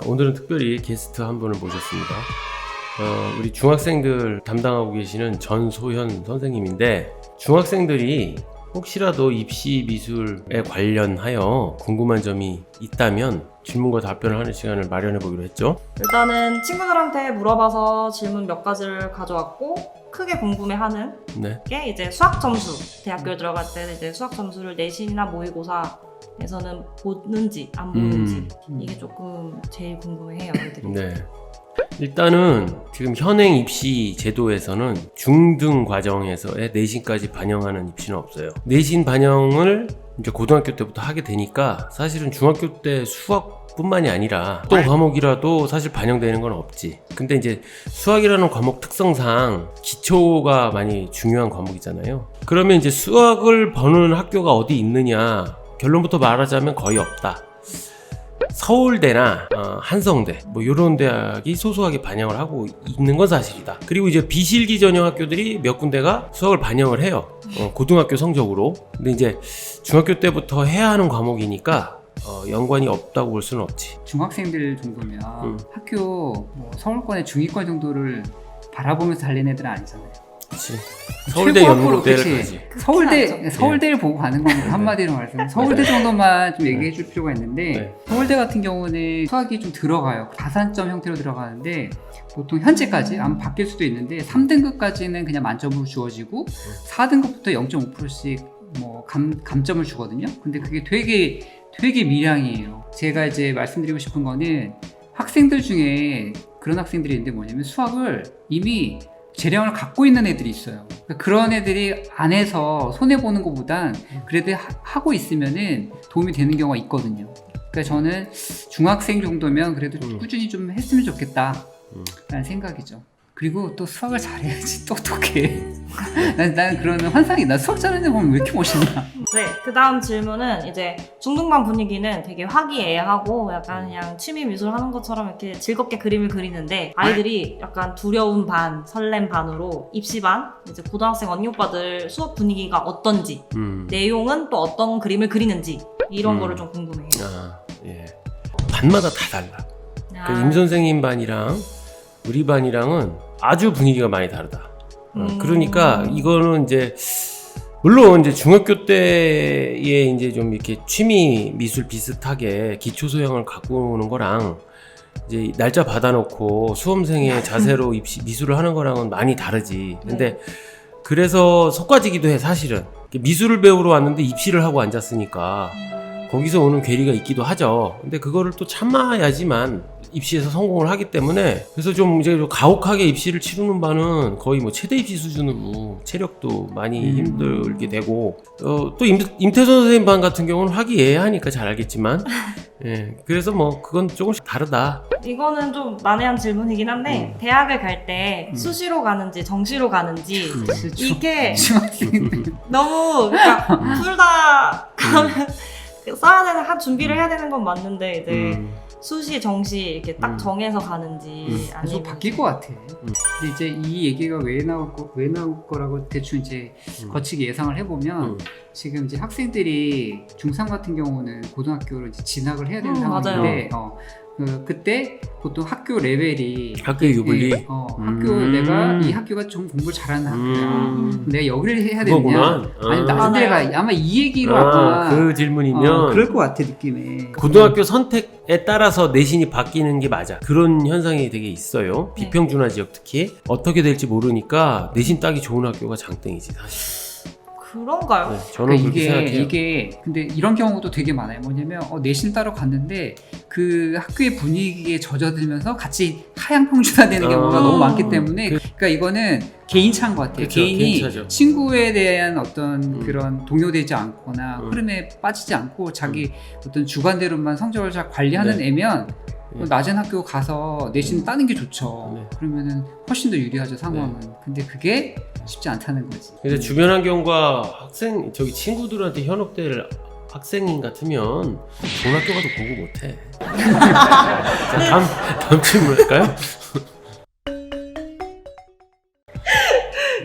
오늘은 특별히 게스트 한 분을 모셨습니다. 우리 중학생들 담당하고 계시는 전소현 선생님인데, 중학생들이 혹시라도 입시 미술에 관련하여 궁금한 점이 있다면 질문과 답변을 하는 시간을 마련해 보기로 했죠. 일단은 친구들한테 물어봐서 질문 몇 가지를 가져왔고, 크게 궁금해하는 게 이제 수학 점수. 대학교에 들어갈 때 이제 수학 점수를 내신이나 모의고사에서는 보는지 안 보는지 이게 조금 제일 궁금해해요, 애들이. 네. 일단은 지금 현행 입시 제도에서는 중등 과정에서의 내신까지 반영하는 입시는 없어요. 내신 반영을 이제 고등학교 때부터 하게 되니까 사실은 중학교 때 수학뿐만이 아니라 어떤 과목이라도 사실 반영되는 건 없지. 근데 이제 수학이라는 과목 특성상 기초가 많이 중요한 과목이잖아요. 그러면 이제 수학을 보는 학교가 어디 있느냐, 결론부터 말하자면 거의 없다. 서울대나 한성대 뭐 이런 대학이 소소하게 반영을 하고 있는 건 사실이다. 그리고 이제 비실기 전형 학교들이 몇 군데가 수학을 반영을 해요. 고등학교 성적으로. 근데 이제 중학교 때부터 해야 하는 과목이니까 연관이 없다고 볼 수는 없지. 중학생들 정도면 학교 뭐 서울권의 중위권 정도를 바라보면서 달리는 애들은 아니잖아요. 그치. 서울대 연고대를 가지. 서울대를 보고 가는 겁니다. 한마디로 말해서 서울대 정도만 좀 얘기해 줄 필요가 있는데, 서울대 같은 경우는 수학이 좀 들어가요. 다산점 형태로 들어가는데 보통 현재까지 아마 바뀔 수도 있는데 3등급까지는 그냥 만점으로 주어지고 4등급부터 0.5%씩 뭐 감점을 주거든요. 근데 그게 되게 미량이에요. 제가 이제 말씀드리고 싶은 거는 학생들 중에 그런 학생들이 있는데 뭐냐면 수학을 이미 재량을 갖고 있는 애들이 있어요. 그러니까 그런 애들이 안에서 손해보는 것보단 그래도 하고 있으면은 도움이 되는 경우가 있거든요. 그러니까 저는 중학생 정도면 그래도 꾸준히 좀 했으면 좋겠다 라는 생각이죠. 그리고 또 수학을 잘해야지 똑똑해. 난 그런 환상이, 나 수학 잘하는 애 보면 왜 이렇게 멋있나. 네, 그 다음 질문은 이제 중등반 분위기는 되게 화기애애하고 약간 그냥 취미 미술 하는 것처럼 이렇게 즐겁게 그림을 그리는데, 아이들이 약간 두려움 반, 설렘 반으로 입시반, 이제 고등학생 언니 오빠들 수업 분위기가 어떤지, 내용은 또 어떤 그림을 그리는지 이런 거를 좀 궁금해요. 예. 반마다 다 달라. 그 임 선생님 반이랑 우리 반이랑은 아주 분위기가 많이 다르다. 그러니까 이거는 이제 물론 이제 중학교 때에 이제 좀 이렇게 취미 미술 비슷하게 기초 소양을 갖고 오는 거랑 이제 날짜 받아놓고 수험생의 자세로 입시 미술을 하는 거랑은 많이 다르지. 근데 그래서 속가지기도 해, 사실은. 미술을 배우러 왔는데 입시를 하고 앉았으니까 거기서 오는 괴리가 있기도 하죠. 근데 그거를 또 참아야지만 입시에서 성공을 하기 때문에, 그래서 좀 이제 가혹하게 입시를 치르는 반은 거의 뭐 최대 입시 수준으로 체력도 많이 힘들게 되고, 또 임태선 선생님 반 같은 경우는 화기애애하니까 잘 알겠지만, 예, 그래서 뭐 그건 조금씩 다르다. 이거는 좀 난해한 질문이긴 한데, 대학을 갈 때 수시로 가는지 정시로 가는지 이게 너무 그러니까 둘 다 가면 써야 되는, 준비를 해야 되는 건 맞는데 이제 수시, 정시 이렇게 딱 정해서 가는지 계속 바뀔 것 같아. 근데 이제 이 얘기가 왜 나올 거라고 대충 이제 거치게 예상을 해보면, 지금 이제 학생들이 중3 같은 경우는 고등학교를 이제 진학을 해야 되는 상황인데, 그때 보통 학교 레벨이 학교 유불리 학교 내가 이 학교가 좀 공부를 잘하는 학교야. 내가 여기를 해야 되느냐, 아니면 다른 데가, 아마 이 얘기로 아마 그 질문이면 그럴 것 같아, 느낌에. 고등학교 선택에 따라서 내신이 바뀌는 게 맞아. 그런 현상이 되게 있어요. 비평준화 지역 특히 어떻게 될지 모르니까 내신 따기 좋은 학교가 장땡이지, 사실. 그런가요? 네, 저는 그러니까 그렇게 생각해요. 이게 근데 이런 경우도 되게 많아요. 뭐냐면 내신 따러 갔는데 그 학교의 분위기에 젖어들면서 같이 하향평준화되는 경우가 너무 많기 때문에, 그러니까 이거는 개인차인 것 같아요. 그렇죠, 개인이 개인차죠. 친구에 대한 어떤 그런 동요되지 않거나 흐름에 빠지지 않고 자기 어떤 주관대로만 성적을 잘 관리하는 애면 낮은 학교 가서 내신 따는 게 좋죠. 그러면은 훨씬 더 유리하죠, 상황은. 근데 그게 쉽지 않다는 거지. 근데 주변 환경과 친구들한테 현혹될 학생인 같으면 좋은 학교 가도 공부 못해. 자, 다음 질문 할까요?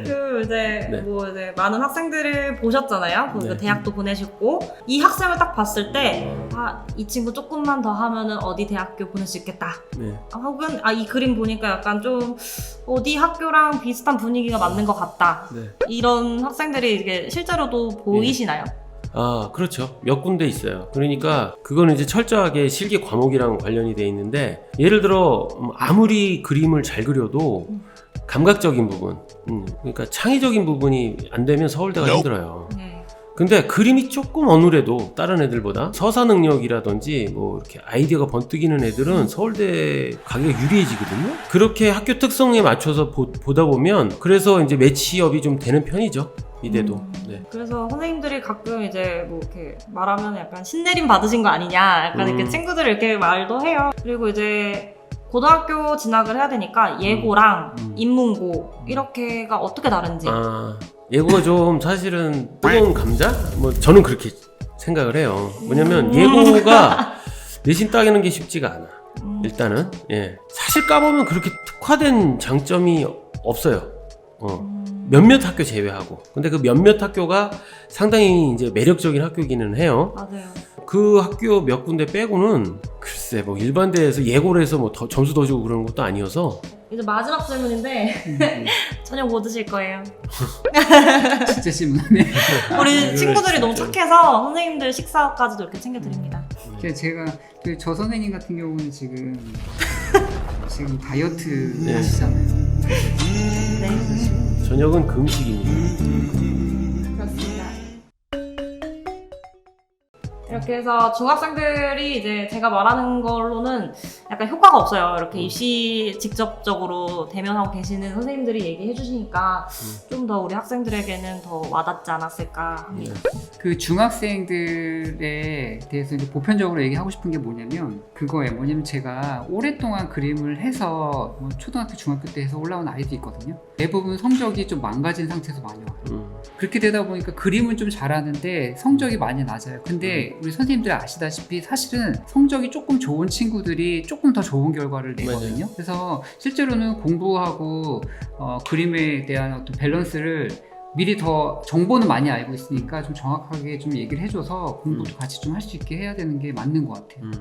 그 이제 네. 뭐 이제 많은 학생들을 보셨잖아요. 그 네. 대학도 보내셨고 이 학생을 딱 봤을 때 이 친구 조금만 더 하면은 어디 대학교 보낼 수 있겠다. 네. 혹은 이 그림 보니까 약간 좀 어디 학교랑 비슷한 분위기가 맞는 것 같다. 네. 이런 학생들이 이게 실제로도 보이시나요? 아, 그렇죠. 몇 군데 있어요. 그러니까 그거는 이제 철저하게 실기 과목이랑 관련이 돼 있는데, 예를 들어 아무리 그림을 잘 그려도 감각적인 부분, 그러니까 창의적인 부분이 안 되면 서울대가 힘들어요. 네. 근데 그림이 조금 어눌해도 다른 애들보다 서사 능력이라든지 뭐 이렇게 아이디어가 번뜩이는 애들은 서울대 가기가 유리해지거든요. 그렇게 학교 특성에 맞춰서 보다 보면 그래서 이제 매치업이 좀 되는 편이죠. 이대도. 네. 그래서 선생님들이 가끔 이제 뭐 이렇게 말하면 약간 신내림 받으신 거 아니냐, 약간 이렇게 친구들 이렇게 말도 해요. 그리고 이제 고등학교 진학을 해야 되니까 예고랑 인문고 이렇게가 어떻게 다른지. 예고가 좀 사실은 뜨거운 감자? 뭐 저는 그렇게 생각을 해요. 뭐냐면 예고가 내신 따기는 게 쉽지가 않아. 일단은 사실 까보면 그렇게 특화된 장점이 없어요. 몇몇 학교 제외하고. 근데 그 몇몇 학교가 상당히 이제 매력적인 학교기는 해요. 맞아요. 그 학교 몇 군데 빼고는 글쎄 뭐 일반대에서 예고를 해서 뭐 더 점수 더 주고 그러는 것도 아니어서. 이제 마지막 질문인데 저녁 뭐 드실 거예요? 진짜 질문하네. 우리 친구들이 너무 착해서 선생님들 식사까지도 이렇게 챙겨드립니다. 제가 저 선생님 같은 경우는 지금 다이어트 하시잖아요. 네, 저녁은 금식입니다. 그렇습니다. 이렇게 해서 중학생들이 이제 제가 말하는 걸로는 약간 효과가 없어요. 이렇게 입시 직접적으로 대면하고 계시는 선생님들이 얘기해 주시니까 좀 더 우리 학생들에게는 더 와닿지 않았을까 합니다. 그 중학생들에 대해서 이제 보편적으로 얘기하고 싶은 게 뭐냐면 그거예요. 뭐냐면 제가 오랫동안 그림을 해서 뭐 초등학교, 중학교 때 해서 올라온 아이도 있거든요. 대부분 성적이 좀 망가진 상태에서 많이 와요. 그렇게 되다 보니까 그림은 좀 잘하는데 성적이 많이 낮아요. 근데 우리 선생님들 아시다시피 사실은 성적이 조금 좋은 친구들이 조금 더 좋은 결과를 내거든요. 맞아요. 그래서 실제로는 공부하고 그림에 대한 어떤 밸런스를 미리 더 정보는 많이 알고 있으니까 좀 정확하게 좀 얘기를 해줘서 공부도 같이 좀 할 수 있게 해야 되는 게 맞는 것 같아요.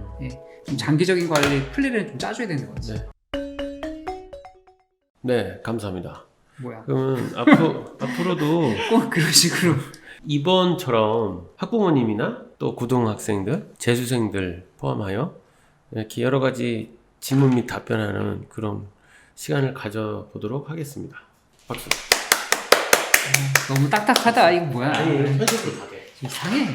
좀 장기적인 관리 플랜을 좀 짜줘야 되는 것 같아요. 네, 감사합니다. 뭐야? 그러면 앞으로도 꼭 그런 식으로 이번처럼 학부모님이나 또 고등학생들, 재수생들 포함하여 이렇게 여러 가지 질문 및 답변하는 그런 시간을 가져보도록 하겠습니다. 박수. 너무 딱딱하다. 이거 뭐야? 아니, 편집도 다 돼. 이상해.